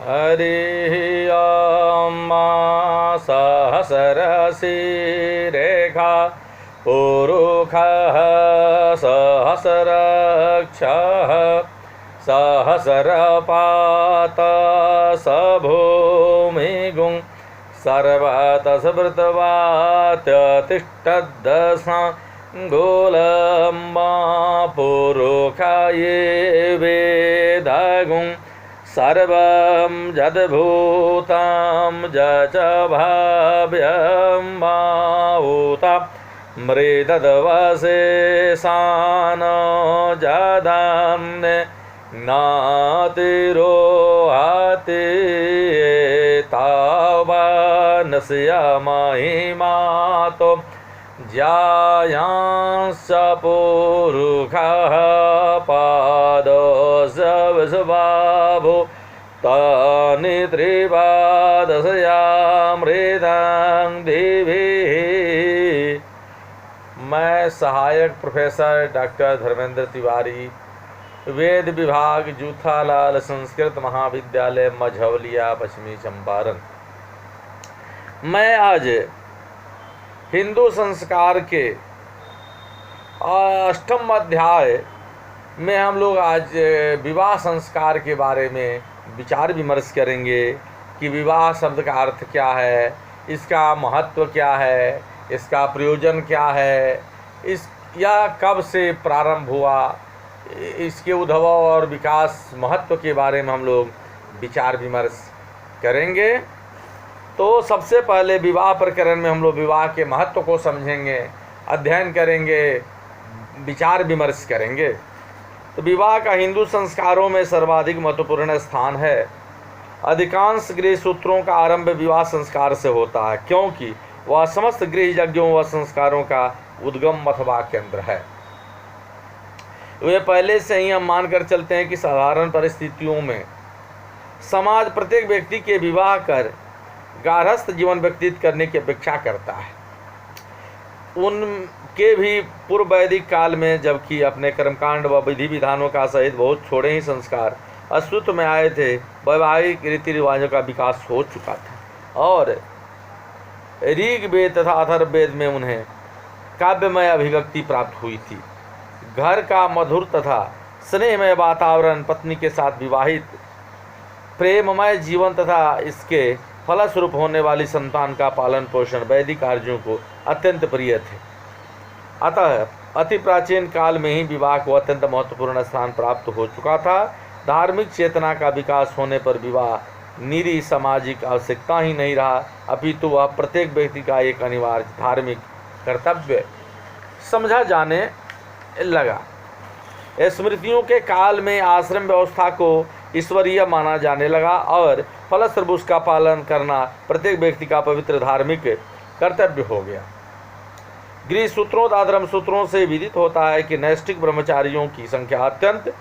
हरि ओम सहस्रशिरेखा पुरुषः सहस्रक्षः सहस्रपात स भूमिगुं सर्वतस्मृतवात्यतिष्ठद्दशाङ्गुलं पुरुषाये वेदगुं सर्वं यद्भूतं च भाव्यं माहुता मृतदवशेषान् जदान्य ज्ञातिरोहति तावनस्य महिमातो ज्यायांश्च पुरुषः पादस्य विश्वभावो तानि त्रिपादशयामृतं दिवि। मैं सहायक प्रोफेसर डॉक्टर धर्मेंद्र तिवारी, वेद विभाग जूथालाल संस्कृत महाविद्यालय मझौलिया, पश्चिमी चंपारण। मैं आज हिंदू संस्कार के 8वें अध्याय में हम लोग आज विवाह संस्कार के बारे में विचार विमर्श करेंगे कि विवाह शब्द का अर्थ क्या है, इसका महत्व क्या है, इसका प्रयोजन क्या है, इस या कब से प्रारंभ हुआ, इसके उद्भव और विकास महत्व के बारे में हम लोग विचार विमर्श करेंगे। तो सबसे पहले विवाह प्रकरण में हम लोग विवाह के महत्व को समझेंगे, अध्ययन करेंगे, विचार विमर्श करेंगे। तो विवाह का हिंदू संस्कारों में सर्वाधिक महत्वपूर्ण स्थान है। अधिकांश गृह सूत्रों का आरंभ विवाह संस्कार से होता है, क्योंकि वह समस्त गृह यज्ञों व संस्कारों का उद्गम अथवा केंद्र है। वे पहले से ही हम मानकर चलते हैं कि साधारण परिस्थितियों में समाज प्रत्येक व्यक्ति के विवाह कर गारहस्थ जीवन व्यतीत करने की अपेक्षा करता है। उनके भी पूर्व वैदिक काल में, जबकि अपने कर्मकांड व विधि विधानों का सहित बहुत थोड़े ही संस्कार अस्तित्व में आए थे, वैवाहिक रीति रिवाजों का विकास हो चुका था और ऋग्वेद तथा अथर्ववेद में उन्हें काव्यमय अभिव्यक्ति प्राप्त हुई थी। घर का मधुर तथा स्नेहमय वातावरण, पत्नी के साथ विवाहित प्रेममय जीवन तथा इसके फलस्वरूप होने वाली संतान का पालन पोषण वैदिक आर्यों को अत्यंत प्रिय थे। अतः अति प्राचीन काल में ही विवाह को अत्यंत महत्वपूर्ण स्थान प्राप्त हो चुका था। धार्मिक चेतना का विकास होने पर विवाह निरी सामाजिक आवश्यकता ही नहीं रहा, अपितु वह प्रत्येक व्यक्ति का एक अनिवार्य धार्मिक कर्तव्य समझा जाने लगा। स्मृतियों के काल में आश्रम व्यवस्था को ईश्वरीय माना जाने लगा और फलस्वरूप उसका पालन करना प्रत्येक व्यक्ति का पवित्र धार्मिक कर्तव्य हो गया। गृह सूत्रों तथा धर्म सूत्रों से विदित होता है कि नैष्ठिक ब्रह्मचारियों की संख्या अत्यंत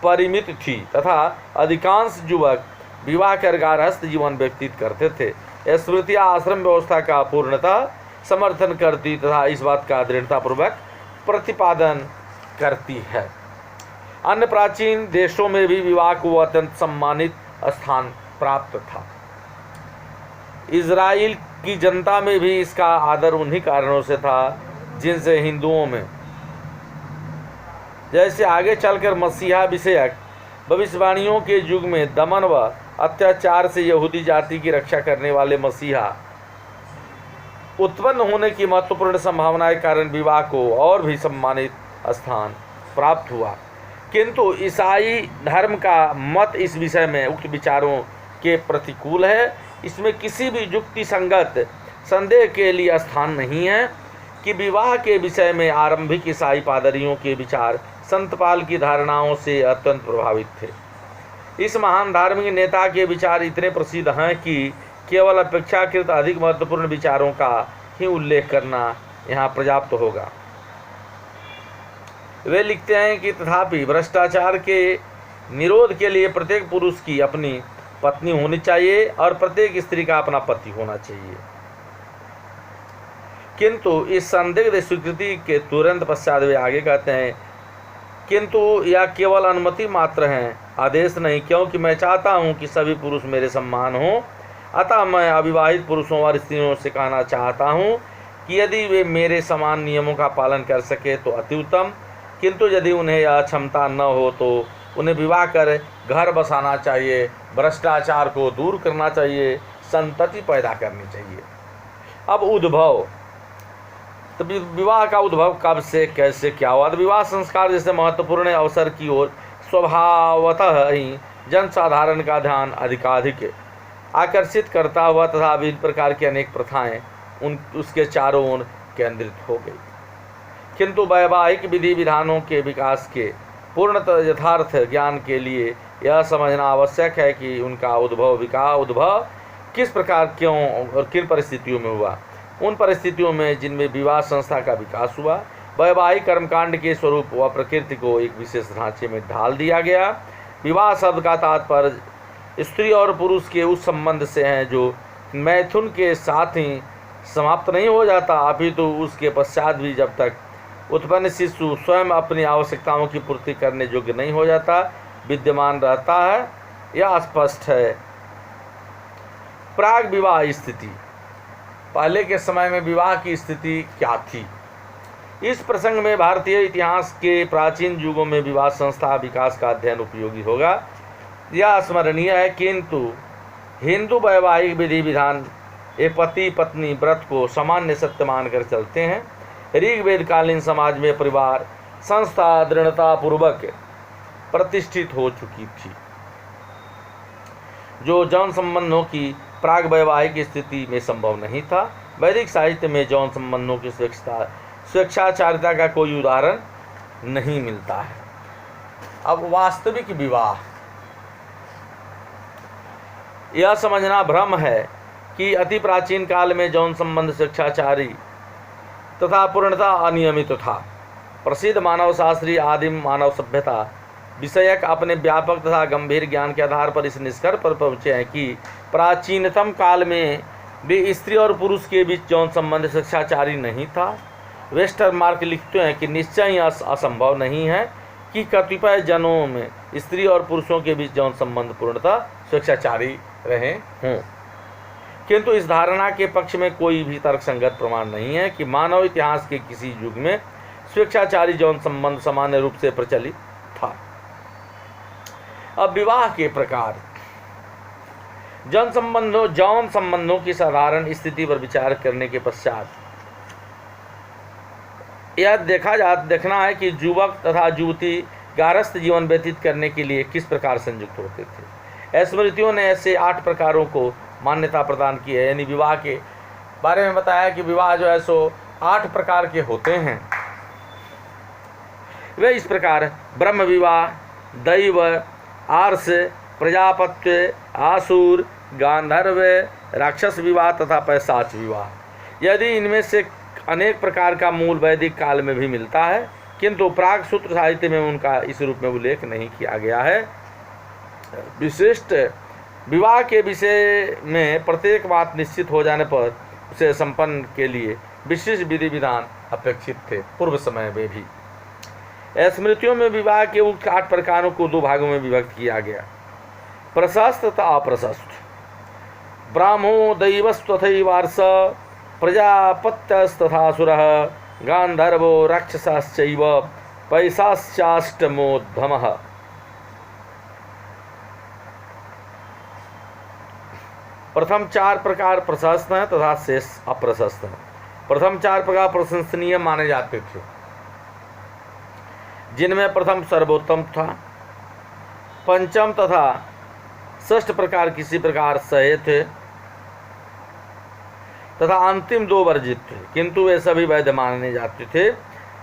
परिमित थी तथा अधिकांश युवक विवाह कर गारहस्थ जीवन व्यतीत करते थे। स्मृतियाँ आश्रम व्यवस्था का पूर्णतः समर्थन करती तथा इस बात का दृढ़तापूर्वक प्रतिपादन करती है। अन्य प्राचीन देशों में भी विवाह को अत्यंत सम्मानित स्थान प्राप्त था। इज़राइल की जनता में भी इसका आदर उन्हीं कारणों से था जिनसे हिंदुओं में, जैसे आगे चलकर मसीहा विषयक भविष्यवाणियों के युग में दमन व अत्याचार से यहूदी जाति की रक्षा करने वाले मसीहा उत्पन्न होने की महत्वपूर्ण संभावना के कारण विवाह को और भी सम्मानित स्थान प्राप्त हुआ। किंतु ईसाई धर्म का मत इस विषय में उक्त विचारों के प्रतिकूल है। इसमें किसी भी युक्ति संगत संदेह के लिए स्थान नहीं है कि विवाह के विषय में आरंभिक ईसाई पादरियों के विचार संतपाल की धारणाओं से अत्यंत प्रभावित थे। इस महान धार्मिक नेता के विचार इतने प्रसिद्ध हैं कि केवल अपेक्षाकृत अधिक महत्वपूर्ण विचारों का ही उल्लेख करना यहाँ पर्याप्त होगा। वे लिखते हैं कि तथापि भ्रष्टाचार के निरोध के लिए प्रत्येक पुरुष की अपनी पत्नी होनी चाहिए और प्रत्येक स्त्री का अपना पति होना चाहिए। किंतु इस संदिग्ध स्वीकृति के तुरंत पश्चात वे आगे कहते हैं किंतु यह केवल अनुमति मात्र है, आदेश नहीं, क्योंकि मैं चाहता हूँ कि सभी पुरुष मेरे समान हों। अतः मैं अविवाहित पुरुषों और स्त्रियों से कहना चाहता हूँ कि यदि वे मेरे समान नियमों का पालन कर सके तो अति उत्तम, किंतु यदि उन्हें यह क्षमता न हो तो उन्हें विवाह कर घर बसाना चाहिए, भ्रष्टाचार को दूर करना चाहिए, संतति पैदा करनी चाहिए। अब उद्भव, तो विवाह का उद्भव कब से कैसे क्या हुआ? तो विवाह संस्कार जैसे महत्वपूर्ण अवसर की ओर स्वभावतः ही जनसाधारण का ध्यान अधिकाधिक आकर्षित करता हुआ तथा विभिन्न प्रकार की अनेक प्रथाएं उसके चारों ओर केंद्रित हो गई। किंतु वैवाहिक विधि विधानों के विकास के पूर्णतः यथार्थ ज्ञान के लिए यह समझना आवश्यक है कि उनका उद्भव किस प्रकार, क्यों और किन परिस्थितियों में हुआ। उन परिस्थितियों में जिनमें विवाह संस्था का विकास हुआ, वैवाहिक कर्मकांड के स्वरूप व प्रकृति को एक विशेष ढांचे में ढाल दिया गया। विवाह शब्द का तात्पर्य स्त्री और पुरुष के उस संबंध से है जो मैथुन के साथ ही समाप्त नहीं हो जाता, अपितु उसके पश्चात भी जब तक उत्पन्न शिशु स्वयं अपनी आवश्यकताओं की पूर्ति करने योग्य नहीं हो जाता विद्यमान रहता है। यह स्पष्ट है। प्राग विवाह स्थिति, पहले के समय में विवाह की स्थिति क्या थी? इस प्रसंग में भारतीय इतिहास के प्राचीन युगों में विवाह संस्था विकास का अध्ययन उपयोगी होगा। यह स्मरणीय है, किंतु हिंदू वैवाहिक विधि विधान एक पति पत्नी व्रत को सामान्य सत्य मानकर चलते हैं। ऋग्वेद कालीन समाज में परिवार संस्था दृढ़ता पूर्वक प्रतिष्ठित हो चुकी थी, जो यौन संबंधों की प्राग वैवाहिक स्थिति में संभव नहीं था। वैदिक साहित्य में यौन संबंधों की स्वेच्छाचारिता का कोई उदाहरण नहीं मिलता है। अब वास्तविक विवाह, यह समझना भ्रम है कि अति प्राचीन काल में यौन संबंध स्वेच्छाचारी तथा पूर्णतः अनियमित था। प्रसिद्ध मानव शास्त्री आदिम मानव सभ्यता विषयक अपने व्यापक तथा गंभीर ज्ञान के आधार पर इस निष्कर्ष पर पहुँचे हैं कि प्राचीनतम काल में भी स्त्री और पुरुष के बीच यौन संबंध स्वेच्छाचारी नहीं था। वेस्टरमार्क लिखते हैं कि निश्चय ही असंभव नहीं है कि कतिपय जनों में स्त्री और पुरुषों के बीच यौन संबंध पूर्णतः स्वेच्छाचारी रहे हों, किंतु इस धारणा के पक्ष में कोई भी तर्कसंगत प्रमाण नहीं है कि मानव इतिहास के किसी युग में स्वेच्छाचारी यौन संबंध सामान्य रूप से प्रचलित था। अब विवाह के प्रकार, यौन संबंधों की साधारण स्थिति पर विचार करने के पश्चात यह देखना है कि युवक तथा युवती गारस्थ जीवन व्यतीत करने के लिए किस प्रकार संयुक्त होते थे। स्मृतियों ने ऐसे 8 प्रकारों को मान्यता प्रदान की है। यानी विवाह के बारे में बताया कि विवाह जो है सो 8 प्रकार के होते हैं। वे इस प्रकार ब्रह्म विवाह, दैव, आर्ष, प्रजापत्य, आसुर, गांधर्व, राक्षस विवाह तथा पैशाच विवाह। यदि इनमें से अनेक प्रकार का मूल वैदिक काल में भी मिलता है, किंतु प्राग सूत्र साहित्य में उनका इस रूप में उल्लेख नहीं किया गया है। विशिष्ट विवाह के विषय में प्रत्येक बात निश्चित हो जाने पर उसे संपन्न के लिए विशिष्ट विधि विधान अपेक्षित थे। पूर्व समय में भी स्मृतियों में विवाह के उक्त 8 प्रकारों को 2 भागों में विभक्त किया गया, प्रशस्त तथा अप्रशस्त। ब्राह्मो दैवस्तथैवार्ष, प्रजापत्यस्तथासुरः, गांधर्वो राक्षसश्चैव, पैशाश्चाष्टमोद्धमः। प्रथम 4 प्रकार प्रशस्त हैं तथा शेष अप्रशस्त हैं। प्रथम 4 प्रकार प्रशंसनीय माने जाते थे, जिनमें प्रथम सर्वोत्तम था, पंचम तथा षष्ठ प्रकार किसी प्रकार सहे थे तथा अंतिम 2 वर्जित थे, किंतु वे सभी वैध माने जाते थे।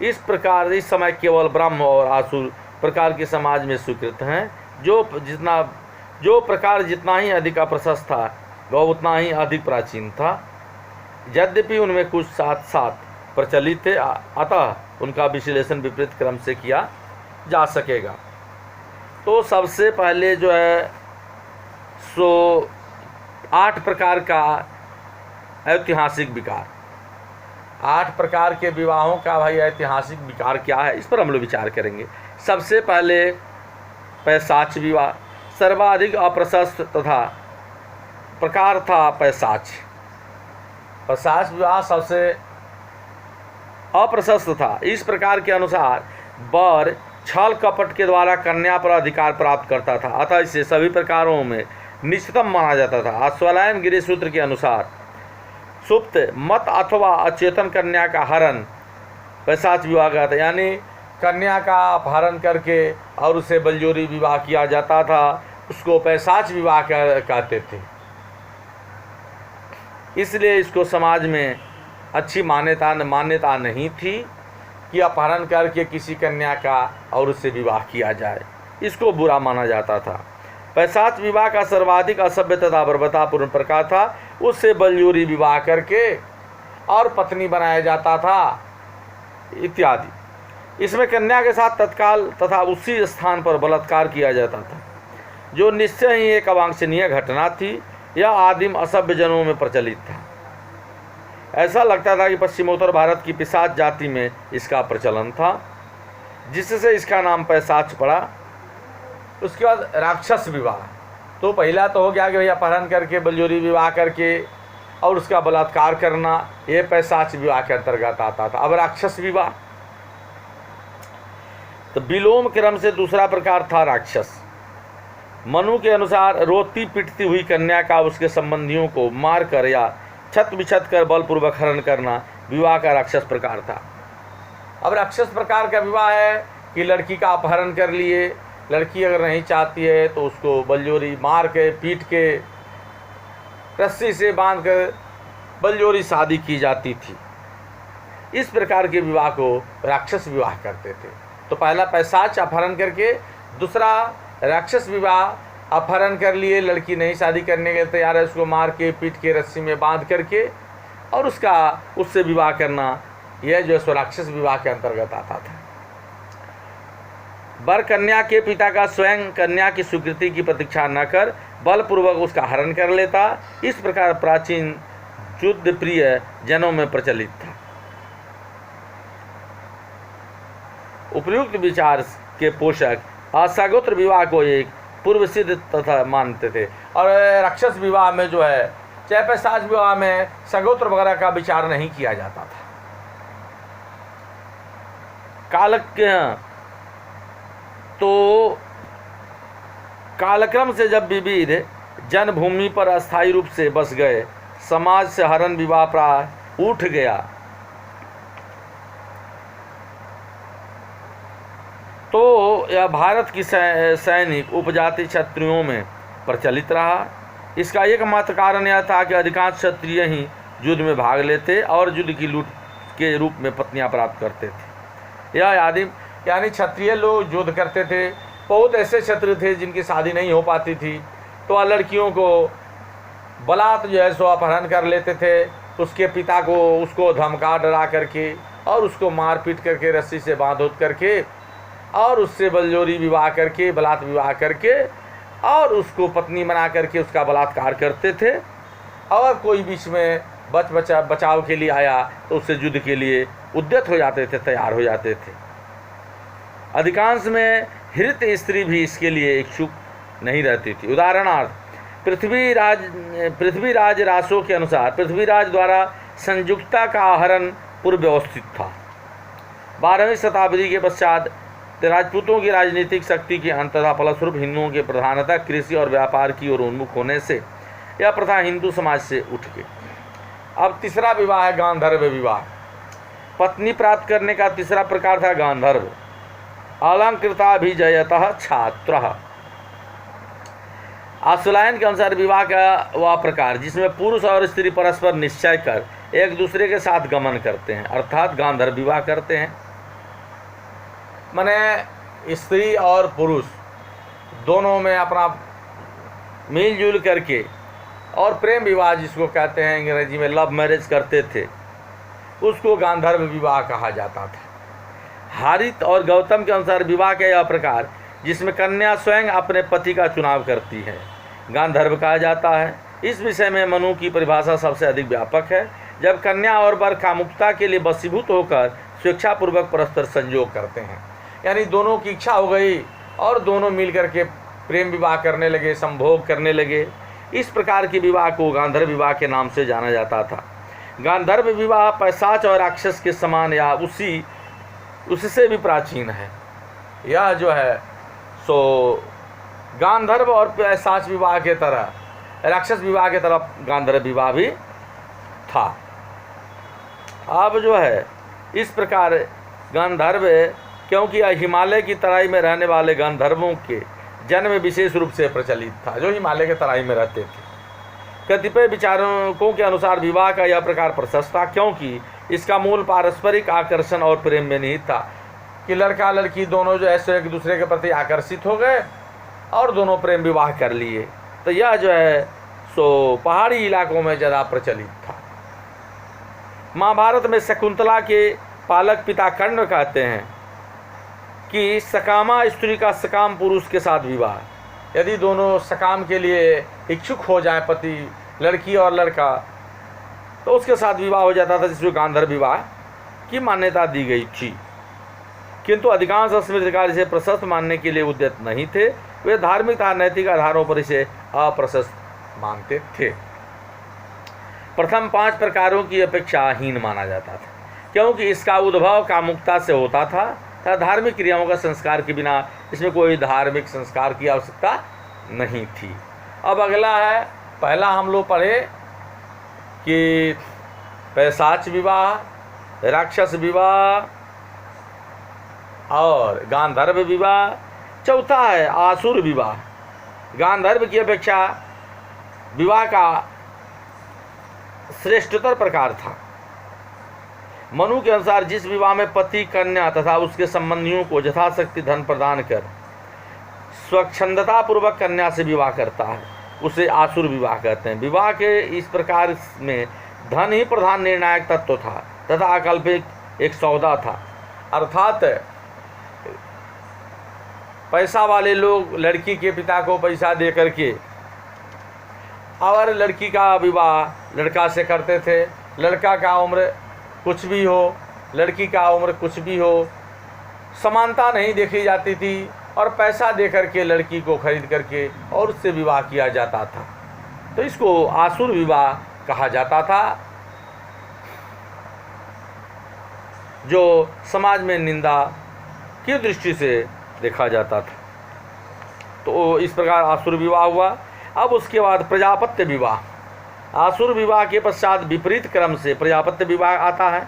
इस प्रकार इस समय केवल ब्रह्म और आसुर प्रकार के समाज में स्वीकृत हैं। जो प्रकार जितना ही अधिक अप्रशस्त था वह उतना ही अधिक प्राचीन था। यद्यपि उनमें कुछ साथ साथ प्रचलित थे, अतः उनका विश्लेषण विपरीत क्रम से किया जा सकेगा। तो सबसे पहले जो है सो 8 प्रकार का ऐतिहासिक विकार, 8 प्रकार के विवाहों का भाई ऐतिहासिक विकार क्या है, इस पर हम लोग विचार करेंगे। सबसे पहले पैशाच विवाह, सर्वाधिक अप्रशस्त तथा प्रकार था पैशाच। पैशाच विवाह सबसे अप्रशस्त था। इस प्रकार के अनुसार वर छल कपट के द्वारा कन्या पर अधिकार प्राप्त करता था, अतः इसे सभी प्रकारों में निश्चितम माना जाता था। अश्वलायन गिरी सूत्र के अनुसार सुप्त मत अथवा अचेतन कन्या का हरण पैशाच विवाह का था, यानी कन्या का अपहरण करके और उसे बलजोरी विवाह किया जाता था, उसको पैशाच विवाह कहते थे। इसलिए इसको समाज में अच्छी मान्यता नहीं थी कि अपहरण करके किसी कन्या का और उससे विवाह किया जाए, इसको बुरा माना जाता था। पैशाच विवाह का सर्वाधिक असभ्य तथा बर्बरतापूर्ण प्रकार था। उससे बलजोरी विवाह करके और पत्नी बनाया जाता था इत्यादि। इसमें कन्या के साथ तत्काल तथा उसी स्थान पर बलात्कार किया जाता था, जो निश्चय ही एक अवांछनीय घटना थी। यह आदिम असभ्य जनों में प्रचलित था। ऐसा लगता था कि पश्चिमोत्तर भारत की पिशाच जाति में इसका प्रचलन था, जिससे इसका नाम पैशाच पड़ा। उसके बाद राक्षस विवाह, तो पहला तो हो गया कि भैया अपहरण करके बलजोरी विवाह करके और उसका बलात्कार करना, ये पैशाच विवाह के अंतर्गत आता था। अब राक्षस विवाह, तो विलोम क्रम से दूसरा प्रकार था राक्षस। मनु के अनुसार रोती पिटती हुई कन्या का उसके संबंधियों को मार कर या छत बिछत कर बलपूर्वक हरण करना विवाह का राक्षस प्रकार था। अब राक्षस प्रकार का विवाह है कि लड़की का अपहरण कर लिए, लड़की अगर नहीं चाहती है तो उसको बलजोरी मार के पीट के रस्सी से बांध कर बलजोरी शादी की जाती थी। इस प्रकार के विवाह को राक्षस विवाह करते थे। तो पहला पैशाच अपहरण करके, दूसरा राक्षस विवाह, अपहरण कर लिए, लड़की नहीं शादी करने के तैयार है, उसको मार के पीट के रस्सी में बांध करके और उससे विवाह करना, यह जो है राक्षस विवाह के अंतर्गत आता था। वर कन्या के पिता का स्वयं कन्या की स्वीकृति की प्रतीक्षा न कर बलपूर्वक उसका हरण कर लेता। इस प्रकार प्राचीन युद्ध प्रिय जनों में प्रचलित था। उपयुक्त विचार के पोषक असगोत्र विवाह को एक पूर्व सिद्ध तथा मानते थे। और राक्षस विवाह में जो है, चाहे पैशाच विवाह में सगोत्र वगैरह का विचार नहीं किया जाता था। कालक्रम से जब विविध जन्मभूमि पर अस्थायी रूप से बस गए, समाज से हरण विवाह प्राय उठ गया, तो यह भारत की सैनिक उपजाति क्षत्रियों में प्रचलित रहा। इसका एकमात्र कारण यह था कि अधिकांश क्षत्रिय ही युद्ध में भाग लेते और युद्ध की लूट के रूप में पत्नियां प्राप्त करते थे। यह आदिम यानी क्षत्रिय लोग युद्ध करते थे। बहुत ऐसे क्षत्रिय थे जिनकी शादी नहीं हो पाती थी, तो लड़कियों को बलात् जो है सो अपहरण कर लेते थे। उसके पिता को उसको धमका डरा करके और उसको मार पीट करके रस्सी से बांध करके और उससे बलजोरी विवाह करके, बलात् विवाह करके और उसको पत्नी बना करके उसका बलात्कार करते थे। और कोई बीच में बचाव के लिए आया तो उससे युद्ध के लिए उद्यत हो जाते थे, तैयार हो जाते थे। अधिकांश में हृत स्त्री भी इसके लिए इच्छुक नहीं रहती थी। उदाहरणार्थ पृथ्वीराज रासो के अनुसार पृथ्वीराज द्वारा संयुक्ता का आहरण पूर्व व्यवस्थित था। 12वीं शताब्दी के पश्चात राजपूतों की राजनीतिक शक्ति के अंततः फलस्वरूप हिंदुओं के प्रधानतः कृषि और व्यापार की ओर उन्मुख होने से यह प्रथा हिंदू समाज से उठ गई। अब तीसरा विवाह है गांधर्व विवाह। पत्नी प्राप्त करने का तीसरा प्रकार था गांधर्व। अलंकृताभिजयतः छात्रः। आशुलायन के अनुसार विवाह का वह प्रकार जिसमें पुरुष और स्त्री परस्पर निश्चय कर एक दूसरे के साथ गमन करते हैं, अर्थात गांधर्व विवाह करते हैं। माने स्त्री और पुरुष दोनों में अपना मिलजुल करके और प्रेम विवाह जिसको कहते हैं अंग्रेजी में लव मैरिज करते थे, उसको गांधर्व विवाह कहा जाता था। हारित और गौतम के अनुसार विवाह का यह प्रकार जिसमें कन्या स्वयं अपने पति का चुनाव करती है, गांधर्व कहा जाता है। इस विषय में मनु की परिभाषा सबसे अधिक व्यापक है। जब कन्या और वर कामुकता के लिए वशीभूत होकर स्वेच्छापूर्वक परस्पर संयोग करते हैं। यानी दोनों की इच्छा हो गई और दोनों मिल करके प्रेम विवाह करने लगे, संभोग करने लगे। इस प्रकार के विवाह को गांधर्व विवाह के नाम से जाना जाता था। गांधर्व विवाह पैशाच और राक्षस के समान या उससे भी प्राचीन है। यह जो है सो गांधर्व और पैशाच विवाह के तरह, राक्षस विवाह के तरह गांधर्व विवाह भी था। अब जो है इस प्रकार गांधर्व, क्योंकि हिमालय की तराई में रहने वाले गांधर्वों के जन्म विशेष रूप से प्रचलित था, जो हिमालय के तराई में रहते थे। कतिपय विचारकों के अनुसार विवाह का यह प्रकार प्रशस्त था, क्योंकि इसका मूल पारस्परिक आकर्षण और प्रेम में निहित था कि लड़का लड़की दोनों जो है एक दूसरे के प्रति आकर्षित हो गए और दोनों प्रेम विवाह कर लिए। तो यह जो है सो पहाड़ी इलाकों में ज़्यादा प्रचलित था। महाभारत में शकुंतला के पालक पिता कर्ण कहते हैं कि सकामा स्त्री का सकाम पुरुष के साथ विवाह, यदि दोनों सकाम के लिए इच्छुक हो जाए, पति लड़की और लड़का, तो उसके साथ विवाह हो जाता था, जिसमें गांधर्व विवाह की मान्यता दी गई थी। किंतु अधिकांश स्मृतिकार इसे प्रशस्त मानने के लिए उद्यत नहीं थे। वे धार्मिक तथा नैतिक आधारों पर इसे अप्रशस्त मानते थे। प्रथम 5 प्रकारों की अपेक्षा हीन माना जाता था, क्योंकि इसका उद्भव कामुकता से होता था तथा धार्मिक क्रियाओं का संस्कार के बिना इसमें कोई धार्मिक संस्कार की आवश्यकता नहीं थी। अब अगला है, पहला हम लोग पढ़े कि पैशाच विवाह, राक्षस विवाह और गांधर्व विवाह। चौथा है आसुर विवाह। गांधर्व की अपेक्षा विवाह का श्रेष्ठतर प्रकार था। मनु के अनुसार जिस विवाह में पति कन्या तथा उसके संबंधियों को यथाशक्ति धन प्रदान कर स्वच्छंदता पूर्वक कन्या से विवाह करता है, उसे आसुर विवाह कहते हैं। विवाह के इस प्रकार में धन ही प्रधान निर्णायक तत्व था तथा अकल्पित एक सौदा था। अर्थात पैसा वाले लोग लड़की के पिता को पैसा दे करके और लड़की का विवाह लड़का से करते थे। लड़का का उम्र कुछ भी हो, लड़की का उम्र कुछ भी हो, समानता नहीं देखी जाती थी और पैसा दे करके लड़की को खरीद करके और उससे विवाह किया जाता था। तो इसको आसुर विवाह कहा जाता था, जो समाज में निंदा की दृष्टि से देखा जाता था। तो इस प्रकार आसुर विवाह हुआ। अब उसके बाद प्रजापत्य विवाह। आसुर विवाह के पश्चात विपरीत क्रम से प्रजापत्य विवाह आता है।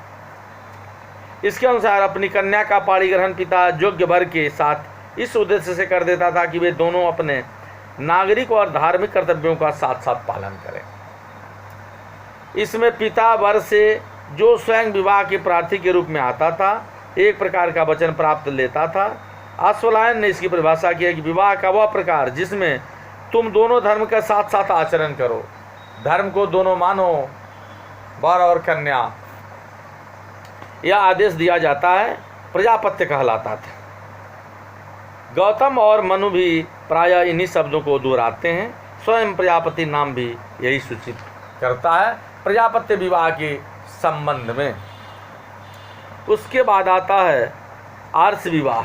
इसके अनुसार अपनी कन्या का पाणिग्रहण पिता योग्य वर के साथ इस उद्देश्य से कर देता था कि वे दोनों अपने नागरिक और धार्मिक कर्तव्यों का साथ साथ पालन करें। इसमें पिता वर से, जो स्वयं विवाह के प्रार्थी के रूप में आता था, एक प्रकार का वचन प्राप्त लेता था। आश्वलायन ने इसकी परिभाषा की है कि विवाह का वह प्रकार जिसमें तुम दोनों धर्म का साथ साथ आचरण करो, धर्म को दोनों मानो, वर और कन्या, यह आदेश दिया जाता है, प्रजापत्य कहलाता था। गौतम और मनु भी प्रायः इन्हीं शब्दों को दोहराते हैं। स्वयं प्रजापति नाम भी यही सूचित करता है प्रजापत्य विवाह के संबंध में। उसके बाद आता है आर्ष विवाह।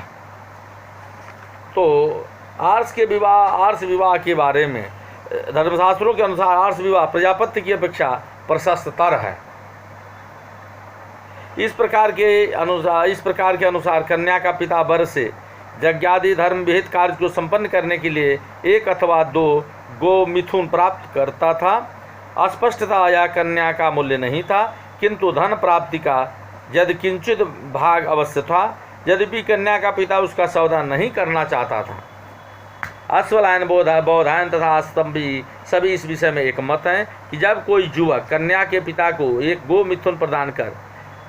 तो आर्ष विवाह के बारे में धर्मशास्त्रों के अनुसार आर्ष विवाह प्रजापत्य की अपेक्षा प्रशस्ततर है। इस प्रकार के अनुसार कन्या का पिता वर से यज्ञादि धर्म विहित कार्य को संपन्न करने के लिए 1 अथवा 2 गो मिथुन प्राप्त करता था। स्पष्टता या कन्या का मूल्य नहीं था, किंतु धन प्राप्ति का यदि किंचित भाग अवश्य था। यद्यपि कन्या का पिता उसका सौदा नहीं करना चाहता था। अश्वलायन, बौधायन तथा स्तंभी सभी इस विषय में एक मत हैं कि जब कोई युवक कन्या के पिता को 1 गो मिथुन प्रदान कर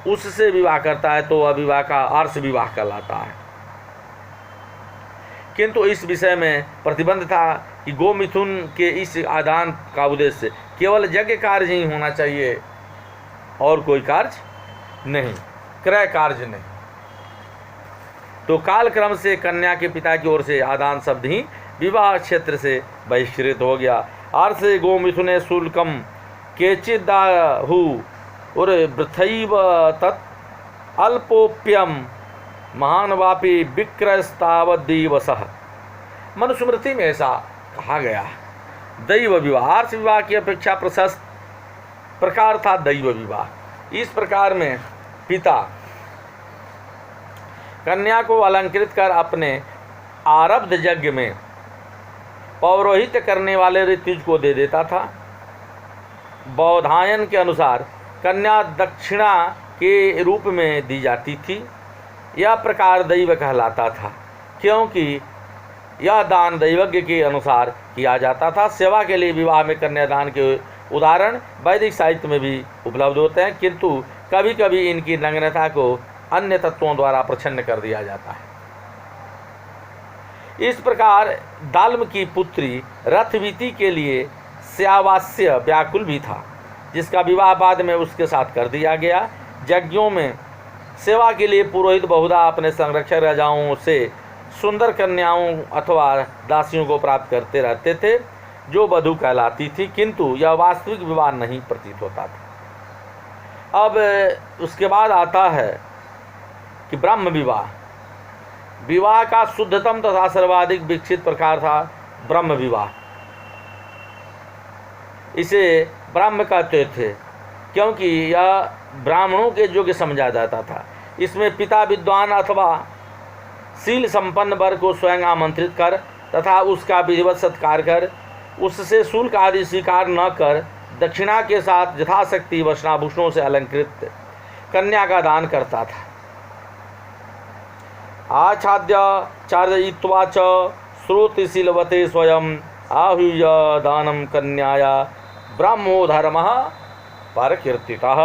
उससे विवाह करता है तो वह विवाह का आर्ष विवाह कहलाता है। किंतु इस विषय में प्रतिबंध था कि गो मिथुन के इस आदान का उद्देश्य केवल यज्ञ कार्य ही होना चाहिए और कोई कार्य नहीं, क्रय कार्य नहीं। तो कालक्रम से कन्या के पिता की ओर से आदान शब्द ही विवाह क्षेत्र से बहिष्कृत हो गया। आर्ष गो मिथुने शुल्कम केचिदाहु और वृथैव तत् अल्पोप्यम महानवापी विक्रयस्तावद्दिवसः। मनुस्मृति में ऐसा कहा गया है। दैव विवाह, आर्ष विवाह की अपेक्षा प्रशस्त प्रकार था दैव विवाह। इस प्रकार में पिता कन्या को अलंकृत कर अपने आरब्ध यज्ञ में पौरोहित्य करने वाले ऋत्विज को दे देता था। बौधायन के अनुसार कन्या दक्षिणा के रूप में दी जाती थी। यह प्रकार दैव कहलाता था, क्योंकि यह दान दैवज्ञ के अनुसार किया जाता था। सेवा के लिए विवाह में कन्यादान के उदाहरण वैदिक साहित्य में भी उपलब्ध होते हैं, किंतु कभी कभी इनकी नग्नता को अन्य तत्वों द्वारा प्रच्छन्न कर दिया जाता है। इस प्रकार दाल्म की पुत्री रथवीति के लिए स्यावास्य व्याकुल भी था, जिसका विवाह बाद में उसके साथ कर दिया गया। यज्ञों में सेवा के लिए पुरोहित बहुधा अपने संरक्षक राजाओं से सुंदर कन्याओं अथवा दासियों को प्राप्त करते रहते थे, जो वधू कहलाती थी, किंतु यह वास्तविक विवाह नहीं प्रतीत होता था। अब उसके बाद आता है कि ब्रह्म विवाह। विवाह का शुद्धतम तथा सर्वाधिक विकसित प्रकार था ब्रह्म विवाह। इसे ब्रह्म कहते थे क्योंकि यह ब्राह्मणों के योग्य समझा जाता था। इसमें पिता विद्वान अथवा शील संपन्न वर्ग को स्वयं आमंत्रित कर तथा उसका विधिवत सत्कार कर उससे शुल्क आदि स्वीकार न कर दक्षिणा के साथ यथाशक्ति वस्त्राभूषणों से अलंकृत कन्या का दान करता था। आच्छाद्य चार्जयित्वा च श्रुतिशीलवते स्वयं आहूय दानम कन्याया ब्राह्मो धर्मः परकीर्तितः।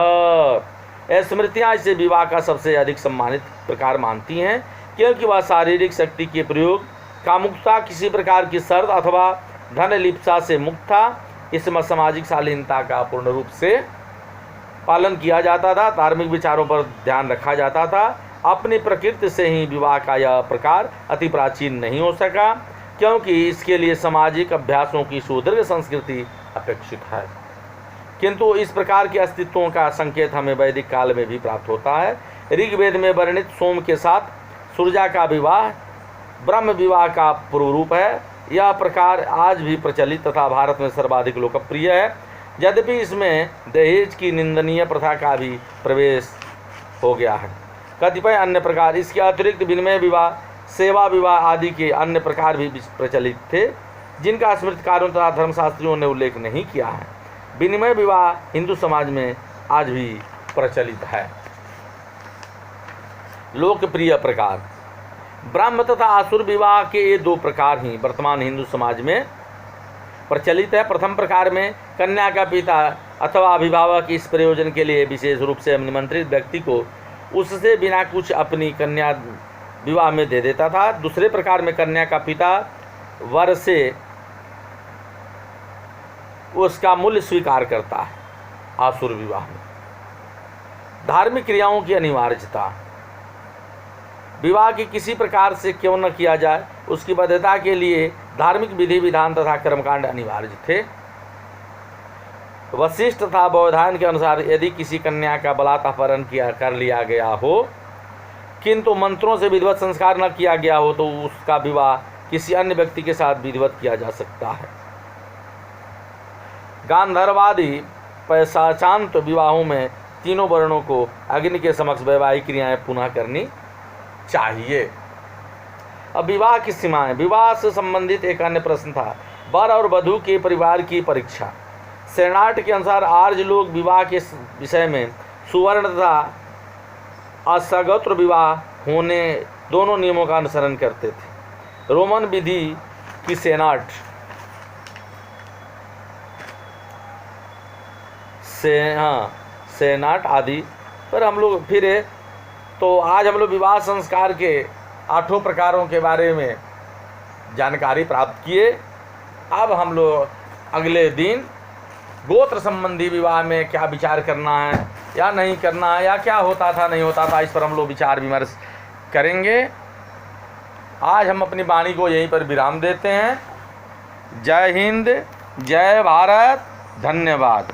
स्मृतियाँ इसे विवाह का सबसे अधिक सम्मानित प्रकार मानती हैं, क्योंकि वह शारीरिक शक्ति के प्रयोग, कामुकता, किसी प्रकार की शर्त अथवा धन लिप्सा से मुक्त था। इसमें सामाजिक शालीनता का पूर्ण रूप से पालन किया जाता था। धार्मिक विचारों पर ध्यान रखा जाता था। अपनी प्रकृति से ही विवाह का यह प्रकार अति प्राचीन नहीं हो सका, क्योंकि इसके लिए सामाजिक अभ्यासों की सुदीर्घ संस्कृति अपेक्षित है। किंतु इस प्रकार के अस्तित्वों का संकेत हमें वैदिक काल में भी प्राप्त होता है। ऋग्वेद में वर्णित सोम के साथ सूर्या का विवाह ब्रह्म विवाह का पूर्व रूप है। यह प्रकार आज भी प्रचलित तथा भारत में सर्वाधिक लोकप्रिय है, यद्यपि इसमें दहेज की निंदनीय प्रथा का भी प्रवेश हो गया है। कतिपय अन्य प्रकार, इसके अतिरिक्त विनिमय विवाह, सेवा विवाह आदि के अन्य प्रकार भी प्रचलित थे, जिनका स्मृतिकारों तथा धर्मशास्त्रियों ने उल्लेख नहीं किया है। विनिमय विवाह हिंदू समाज में आज भी प्रचलित है। लोकप्रिय प्रकार, ब्राह्म तथा आसुर विवाह के ये दो प्रकार ही वर्तमान हिंदू समाज में प्रचलित है। प्रथम प्रकार में कन्या का पिता अथवा अभिभावक इस प्रयोजन के लिए विशेष रूप से निमंत्रित व्यक्ति को उससे बिना कुछ अपनी कन्या विवाह में दे देता था। दूसरे प्रकार में कन्या का पिता वर से उसका मूल्य स्वीकार करता है। आसुर विवाह में धार्मिक क्रियाओं की अनिवार्यता, विवाह की किसी प्रकार से क्यों न किया जाए, उसकी वैधता के लिए धार्मिक विधि विधान तथा कर्मकांड अनिवार्य थे। वशिष्ठ तथा बौधायन के अनुसार यदि किसी कन्या का बलात् अपहरण कर लिया गया हो, किंतु मंत्रों से विधिवत संस्कार न किया गया हो, तो उसका विवाह किसी अन्य व्यक्ति के साथ विधिवत किया जा सकता है। गांधर्वादी पैशाचांत विवाहों में तीनों वर्णों को अग्नि के समक्ष वैवाहिक क्रियाएं पुनः करनी चाहिए। अब विवाह की सीमाएं। विवाह से संबंधित एक अन्य प्रश्न था, वर और वधू के परिवार की परीक्षा। सेनाट के अनुसार आर्य लोग विवाह के विषय में सुवर्ण तथा असगोत्र विवाह होने दोनों नियमों का अनुसरण करते थे। रोमन विधि की सेनाट आदि पर हम लोग फिरे। तो आज हम लोग विवाह संस्कार के 8 प्रकारों के बारे में जानकारी प्राप्त किए। अब हम लोग अगले दिन गोत्र संबंधी विवाह में क्या विचार करना है या नहीं करना है, या क्या होता था नहीं होता था, इस पर हम लोग विचार विमर्श करेंगे। आज हम अपनी वाणी को यहीं पर विराम देते हैं। जय हिंद, जय भारत, धन्यवाद।